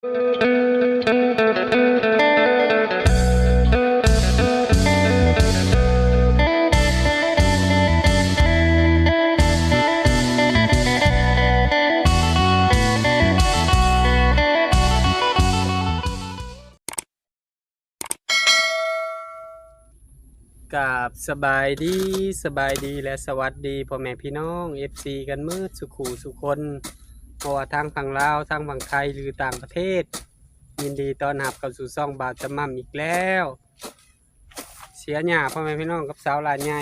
กับสบายดีและสวัสดีพ่อแม่พี่น้อง FC กันมืดสุขูสุคนเพราะว่าทางฝั่งลาวทางฝั่งไทยหรือต่างประเทศยินดีต้อนรับเข้าสู่ช่องบ่าวจำมั่มอีกแล้วเสียหน้าพ่อแม่พี่น้องกับสาวหลานใหญ่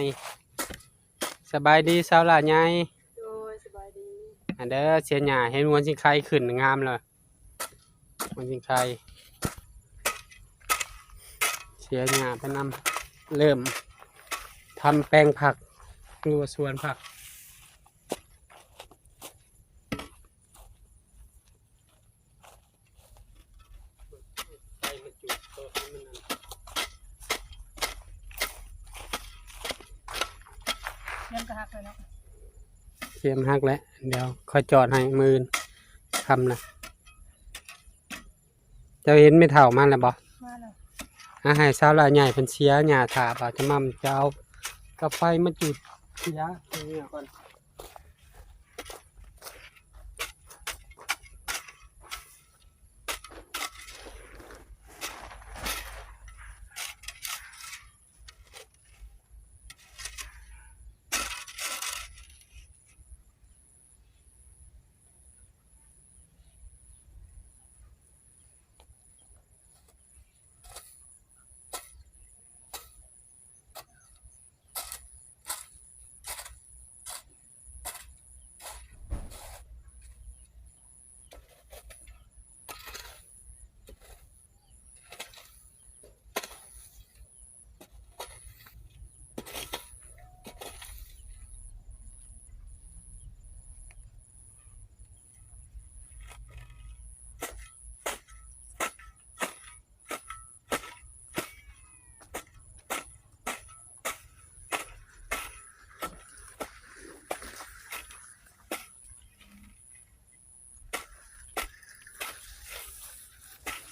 สบายดีสาวหลานใหญ่โดยสบายดีอันเด้อเสียหน้าเห็นมวนสิงไข่ขึ้นงามเลยมวนสิงไข่เสียหน้าไปนำเริ่มทำแปลงผักหรือสวนผักเริ่มกระหักเลยเนาะเทียมหักแล้วเดี๋ยวค่อยจอดให้มือทำนะเจ้าเห็นไม่เท่ามันแล้วบ่มาเลยให้สาวลายใหญ่เป็นเชียหญ้าถาบ่าวจะมั่มจะเอากาไฟมาจุดเชียตรงนี้ก่อน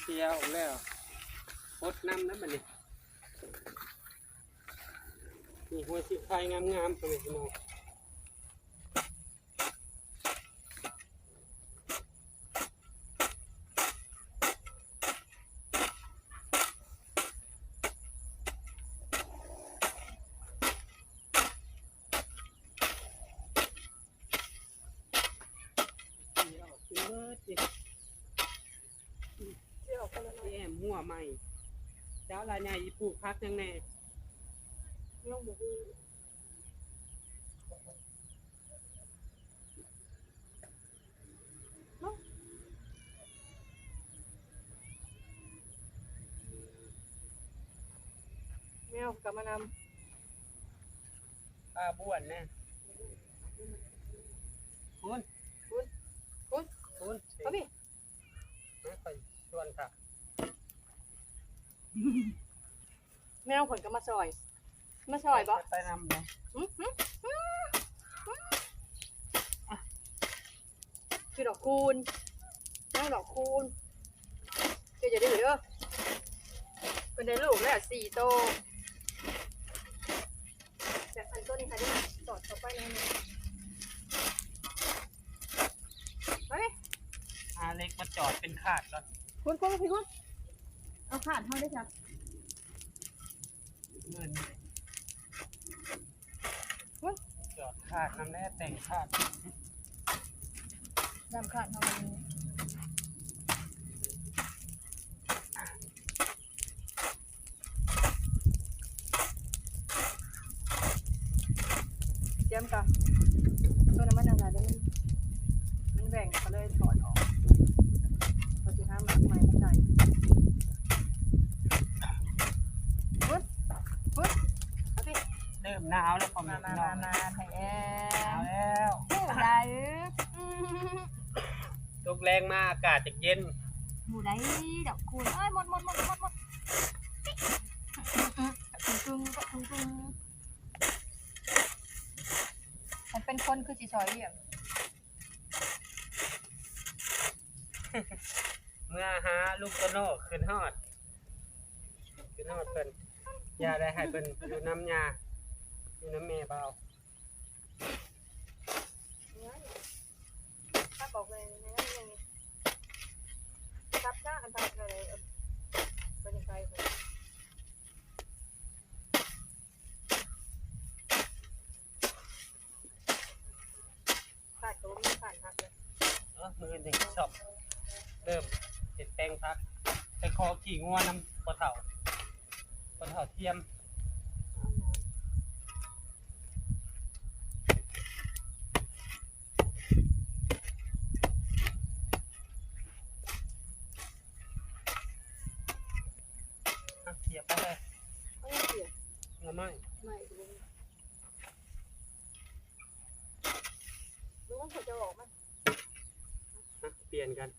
เชียออกแล้วพดน้ำนะบัดนี้นี่หัวสิไฟงามๆตรงนี้พี่น้องแอมหัวใหม่เจ้าลายใหญ่ปลูกพักยังแน่ย่องบุกแมวกลับมานป้าบ้วนแน่คุณ เอาพี่ไม่ค่อยชวนค่ะ แมวผลก็มาซอยบ่ไปนำเลย คือดอกคูณนั่งดอกคูณเดี๋ยวจะได้เหรอเป็นได้ลูกแล้ว4 โตแต่อันต้นนี้ค่ะที่ตอดเข้าไปในนี้ไปเล็กมาจอดเป็นขาดก่อนคุณเอาขาดเท่าได้จ้ะเงินจอดขาดน้ำแร่แต่งขาดดำขาดเท่านี้เตรียมกันตัวน้ำมันอะไรมันแบ่งก็เลยถอดออกเราจะทำแบบใหม่ใส่เริ่มหนาวแล้วพอมาไทยแอหนาวแล้ว ได้ตกแรงมากอากาศจะเย็นหมูได้ดอกคูณหมดตึงมันเป็นคนคือสีซอยเรียบ เมื่อหาลูกโตโน่ขึ้นฮอดเพิ่นยาได้ให้เพิ่นอยู่น้ำยาอยู่น้ำแม่เบา ถ้าบอกเลยนะยังทับหน้าอันตรายเลยเป็นยังไงขาดตัวไม่ขาดหักเลย มือหนึ่งชอบเริ่มเห็ดแปลงพักไปคอขี่งัวน้ำปลาเถาเทียมเขียบไปเลย ไม่เสีย ไม่ ลุงเขาจะบอกมั้ย เปลี่ยนกัน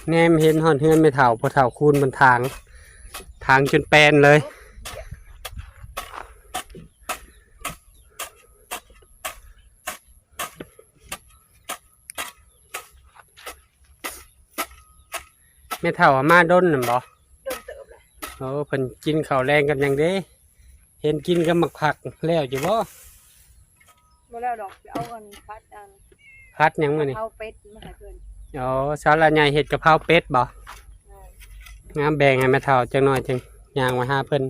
แนมเห็นหอนเฮือนไม่เถาพอเถาคูณบนทางจนแปลนเลยไม่เถามาด้นน่ะบ่ โดนเติบเลย โอ้เพิ่นกินข้าวแรงกันอย่างเด้เห็นกินกับหมักผักแล้วอยู่บ่ มาแล้วดอกเอากันพัดหยังมื้อนี่ เอาเป็ดมาให้เพื่อน อ๋อสาลาใหญ่เฮ็ดกะเพราเป็ดบ่งามแบ่งให้แม่เฒ่าจังน้อยจังย่างไว้หาเพิ่น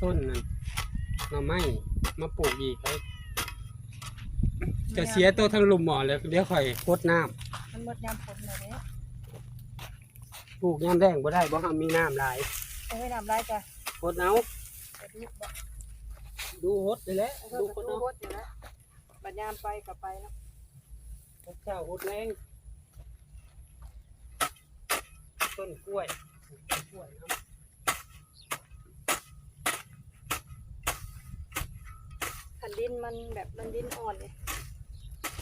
ต้นนั่นหน่อไม้มาปลูกอีกครับจะเสียตัวทั้งลุมหมอเลยเดี๋ยวค่อยโคตรน้ำ มันหมดยามฝนเลยเนี่ย ปลูกยามแรงบ่ได้บ่เฮามีน้ำหลาย เอาไว้น้ำลายจ้ะ โคตรเอา แต่ดูบ่ ดูโคตรเลยแหละ ดู ดู ค โคน ตร ดู เอา โคตรอยู่แล้วบัดยามไปกับไปเนาะ โคตรเจ้าโคตรแรงต้นกล้วยครับ ขันดินมันแบบมันดินอ่อนเลย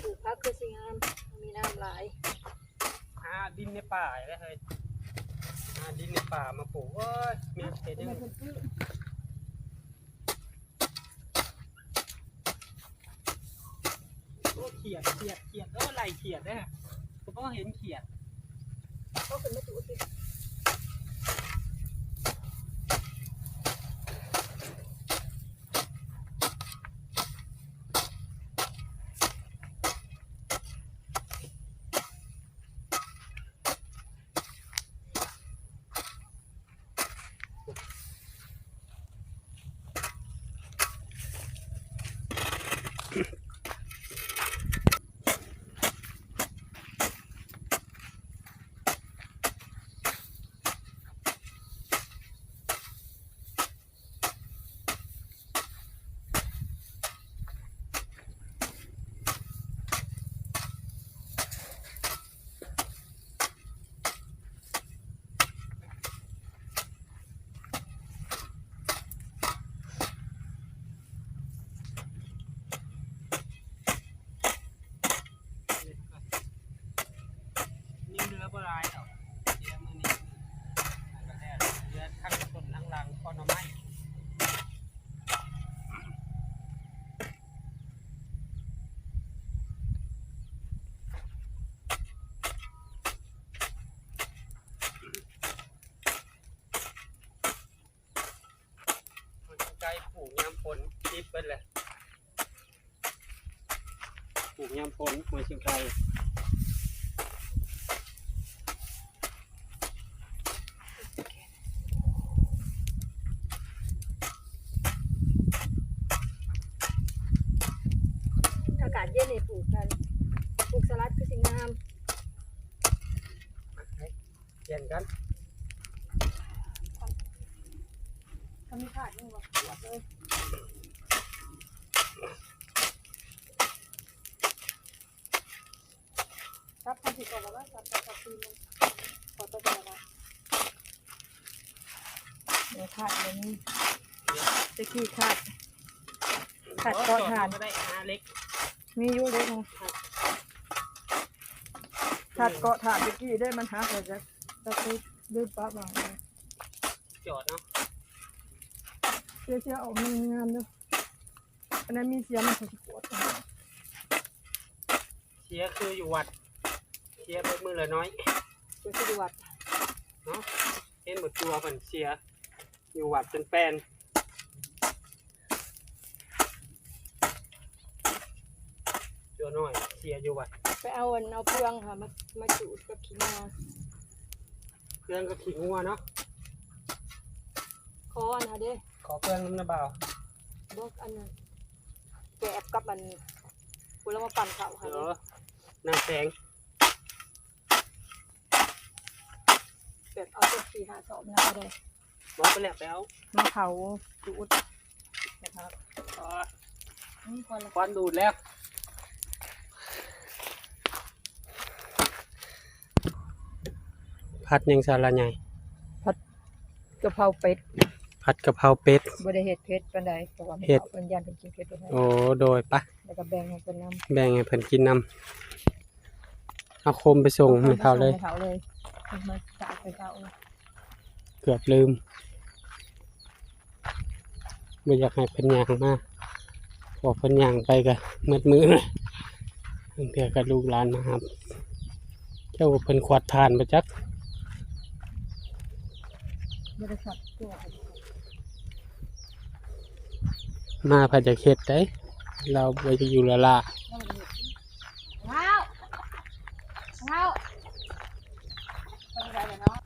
ปลูกพักคือสิงามมีน้ำหลาย หาดินในป่าแล้วเฮ้ยหาดินในป่ามาปลูกโอ้ยมีเห็ดยังโอ้เขียดโอ้ไหลเขียดเนี่ยผมก็เห็นเขียด ก็คือไม่ถูกสินี่เรือโบราณเนาะเรือมือนี่ก็แค่เรือข้างต้นหลังๆก้อนไม้ไกลปลูกยามฝนติดเบิ้ลเลยปลูกยามฝนมาชิงไกล อากาศเย็นนี่ปลูกกันปลูกสลัดคือสิงาม เปลี่ยนกัน ทำมีขาดนี่ว่าปวดเลยรับทำผิดก่อนแล้วว่าจับตีนมันขอตัวเป็นอะไรเดี๋ยวขาดเดี๋ยวนี้ตะกี้ขาดก้อนทาน ก็ได้หาเล็ก มีอยู่เล็กนะถัดเกาะถาดเมื่อกี้ได้มันหักเลยจะไปดื้อป้าบางเลย จอดเนาะ เสียออกมันงามเนาะอันนั้นมีเสียมันปวด เสียคืออยู่วัดเสียไปมือละน้อย เสียที่วัด เนาะเห็นหมดตัวเพิ่นเสียอยู่วัดจนแปลนตัวน้อยเสียอยู่วัด ไปเอาเอาเปลืองค่ะมาจูดกับขี้งา เครื่องก็ขี้งัวเนาะ คออันนะเด้ ขอเครื่องน้ำนะบ่าว บอกอันนั้นแกบกับมันกูแล้วมาปั่นเขาค่ะ เออน้ำแสง แบบเอาตัวขี้หาสอบนะก็ได้ บอกไปแล้วไปเอา มาเผาจูดนะครับ อ๋อ นี่คนละ ควันดูดแล้วผัดยังสาระใหญ่ กะเพราเป็ด ผัดกะเพราเป็ด บริเฮ็ดเผ็ดปานใดเพราะว่า เฮ็ด เป็นยันเป็นกินเผ็ดไป โอ้โดยปะ แล้วก็แบ่งให้เป็นน้ำ แบ่งให้เพิ่นกินนำเอาโคมไปส่งให้เขาเลย ให้เขาเลยมาสาดไปเขา เกือบลืมบ่อยากให้เพิ่นย่างมาพอเพิ่นย่างไปก็มืดมื้อเลยบางเทื่อก็ลูกหลานมาครับ เจ้าเพิ่นขวดทานบ่จัก บริษัทตัว มาพาจะเฮ็ดได้เราบ่จะอยู่ละล่ะ ว้าวว้าวเป็นไรเนาะ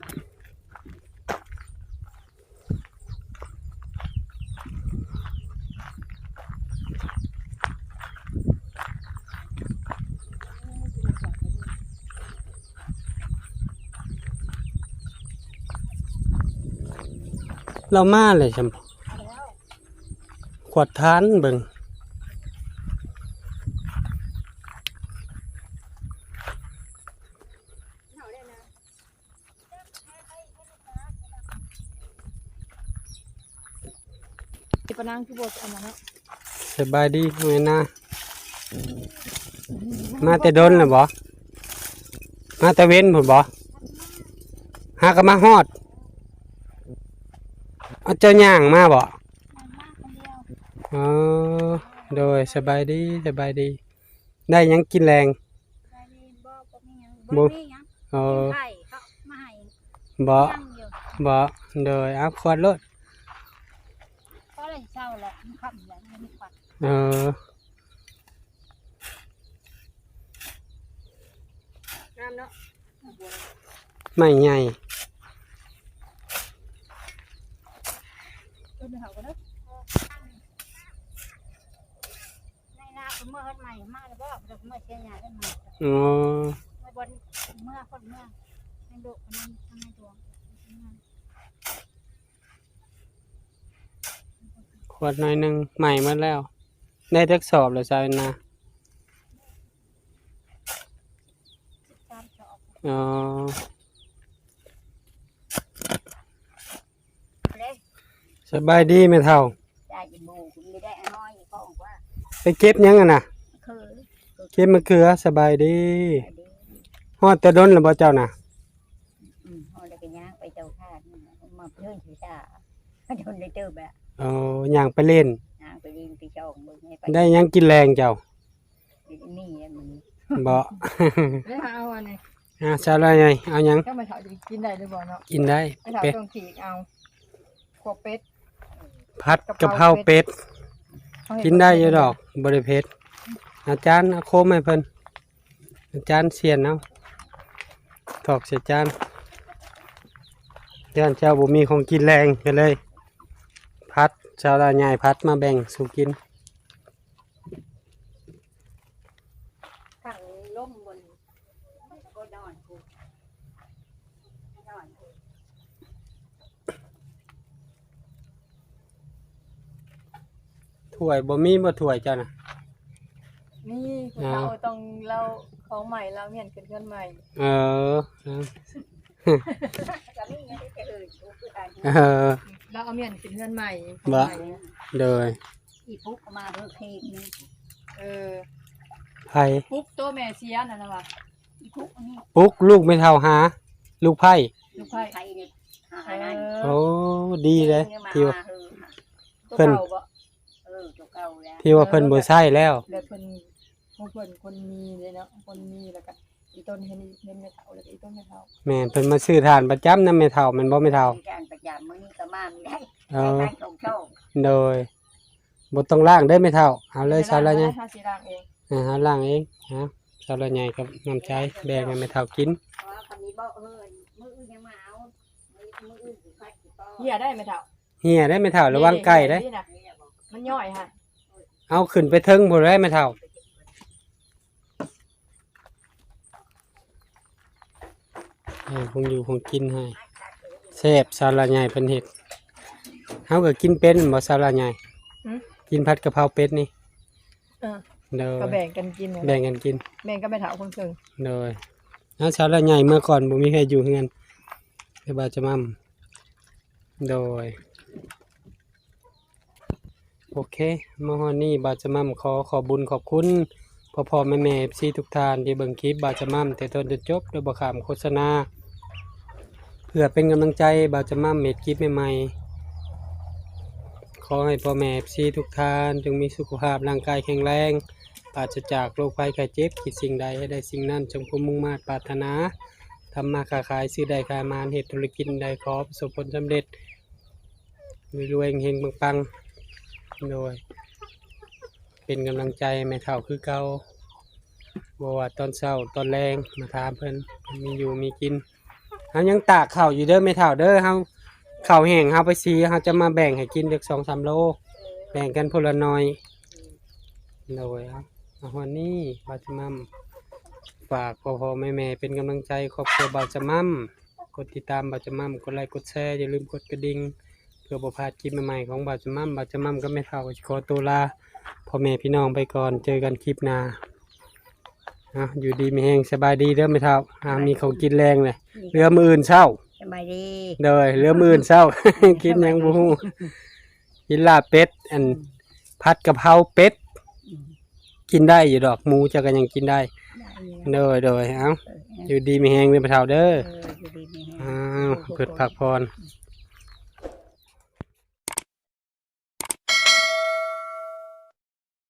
เรามาเลยจำขวดทานเบิ่ง ที่ปนังที่บดอันนั้นเนาะ สบายดีแม่นามาแต่ดนแล้วบ่มาแต่เว้นพุ่นบ่หาก็มาฮอดเอาเจ้าย่างมาบ่อ๋อโดยสบายดีสบายดี ได้หยังกินแรงบ่เออ ไข่เขามาให้ บ่ ยังอยู่ บ่โดยเอาขวดรถ เพราะอะไรเศร้าแหละมันขับแล้วมันมีควัน เออ งามเนาะ ไม่ใหญ่ เป็นเขาก็เนาะ ในนาเมื่อคนใหม่มาแล้วก็เมื่อเชียร์ใหญ่ขึ้นมา อ๋อ เมื่อบนเมื่อคนเมื่อในดุมันทำในดวง ขวดหน่อยหนึงใหม่มาแล้ว ได้ทดสอบแล้วจ้านะ ตามชอบ อ๋อ เลย สบายดีไหมเท่า ได้ยินบูคุณไม่ได้น้อยก็บอกว่า ไปเก็บหยังอ่ะนะ คือ เก็บมะเขือสบายดี ดี ฮอดแต่ดนแล้วบ่เจ้าน่ะ เขาเลยไปย่างไปเจ้าท่ามาเพื่อนศีรษะจนได้เจอแบบ อ๋อย่างไปเล่น ย่างไปดินไปช่องมึงให้ไป ได้หยังกินแรงเจ้า นี่มัน บ่ ได้หาเอาอันนี้ สาระไงเอาหยัง ก็มาเถาจะกินได้หรือเปล่าเนาะ กินได้ ไปเถา เป็ด ตรงขีกเอาขวเป็ด ผัดกะเพราเป็ด กินได้อยู่ดอกบ่ได้เผ็ดอาจารย์เอาโคมให้เพิ่นอาจารย์เสียนเอาถอกใส่จานย่านเจ้าบ่มีของกินแรงก็เลย พัดชาวลาใหญ่พัดมาแบ่งสู่กิน ขังล่มบนก็นอนกูนอนกู ถ้วยบ่มีบ่ถ้วยเจ้าน่ะ นี่เราต้องเราของใหม่เราเมียนขึ้นเงินใหม่ เออ จะไม่เงี้ยจะเอ่ยกูคือการ เออ เราเอาเมียนขึ้นเงินใหม่ บ่ โดย อีปุ๊กมาเพื่อเพลงนึง เออ ไผ่ ปุ๊บตัวแม่เสียนั่นน่ะว่ะ อีคุกอันนี้ ปุ๊กลูกไม่เท่าหา ลูกไผ่ ลูกไผ่ ไทยนี่หา เอ ได้ โอ้ดีเลย ที่ ที่ ว่า ว่า ตัว เพิ่น เก่าบ่ ตัวเก่าแล้ว ที่ว่าเพิ่นบ่ใช้แล้ว แล้วเพิ่นของเพิ่นคนมีเลยเนาะคนมีแล้วก็อีต้นเห็นไม่เฒ่าแล้วก็อีต้นไม่เฒ่า แม่นเพิ่นมาซื้อทานประจำนำแม่เฒ่าแม่นบ่แม่เฒ่า การประจำมื้อนี้ก็มาไม่ได้ เออ ได้โชค โดยบ่ต้องล้างเด้อแม่เฒ่าเอาเลยซาละไง ถ้าสิล้างเอง หาล้างเองฮะซาละไงกับน้ำใจแบ่งให้แม่เฒ่ากิน เพราะว่าคนนี้บอกมื้ออื่นยังมาเอามื้ออื่นสิพัดสิป้อ เหี้ยได้ไหมเฒ่า เฮียได้แม่เฒ่าระวังไก่เด้อ นี่น่ะมันย่อยฮะ เอาขึ้นไปเทิงพุ่นได้แม่เฒ่าคงอยู่คงกินให้แซ่บซาละไงเพิ่นเฮ็ดเฮาก็กินเป็นบ่ซาละไงกินผัดกะเพราเป็ดนี่ เออ เด้อ ก็แบ่งกันกิน แบ่งกันกิน แบ่งก็ไม่เฒ่าคนครึ่ง โดยแล้วชาวละใหญ่เมื่อก่อนบ่มีใครอยู่เฮือนไปบาจะมั่มโดยโอเคเมื่อวานนี้บาจะมั่มขอบุญขอบคุณพ่อแม่ๆซีทุกท่านที่เบิ่งคลิปบาจะมั่มแต่ต้นจนจบโดยบ่ขามโฆษณาเพื่อเป็นกำลังใจบาจะมั่มเม็ดคลิปใหม่ๆขอให้พ่อแม่ซีทุกท่านจงมีสุขภาพร่างกายแข็งแรงปราศจากโรคภัยไข้เจ็บคิดสิ่งใดให้ได้สิ่งนั้นจงมุ่งมา่ปรารถนาทำมาค้าขายซื้อได้ขายมาเหตุธุรกิจใดขอประสบผลสำเร็จรวยๆเฮงๆปังๆโดยเป็นกำลังใจให้แม่เฒ่าคือเก่าบ่ว่าตอนเช้าตอนแรงมาถามเพิ่นมีอยู่มีกินเฮายังตากข้าวอยู่เด้อแม่เฒ่าเด้อเฮาข้าวแห้งเฮาไปซีเฮาจะมาแบ่งให้กินเด็ก 2-3 โลแบ่งกันคนละน้อยโดยวันนี้บาจะมั่มฝากพ่อแม่เป็นกำลังใจครอบครัวบาจะมั่มกดติดตามบาจะมั่มกดไลค์กดแชร์อย่าลืมกดกระดิ่งเพื่อบ่พลาดคลิปใหม่ๆของบาจะมั่มก็ไม่เท่าขอตัวลาพ่อแม่พี่น้องไปก่อนเจอกันคลิปหน้าอยู่ดีมีแห้งสบายดีเด้อไม่เท่ามีของกินแรงเลยเรือมืออื่นเช้า สบายดี เด้อเรือมืออื่นเช้า กินหยังบ่ฮู้กินลาบเป็ดอันผัดกะเพราเป็ดกินได้อยู่ดอกหมูจะก็ยังกินได้โดยเอาอยู่ดีมีแฮงเลยไปเท่าเด้อ อยู่ดีมีแฮง อ้าวเกิดพักพร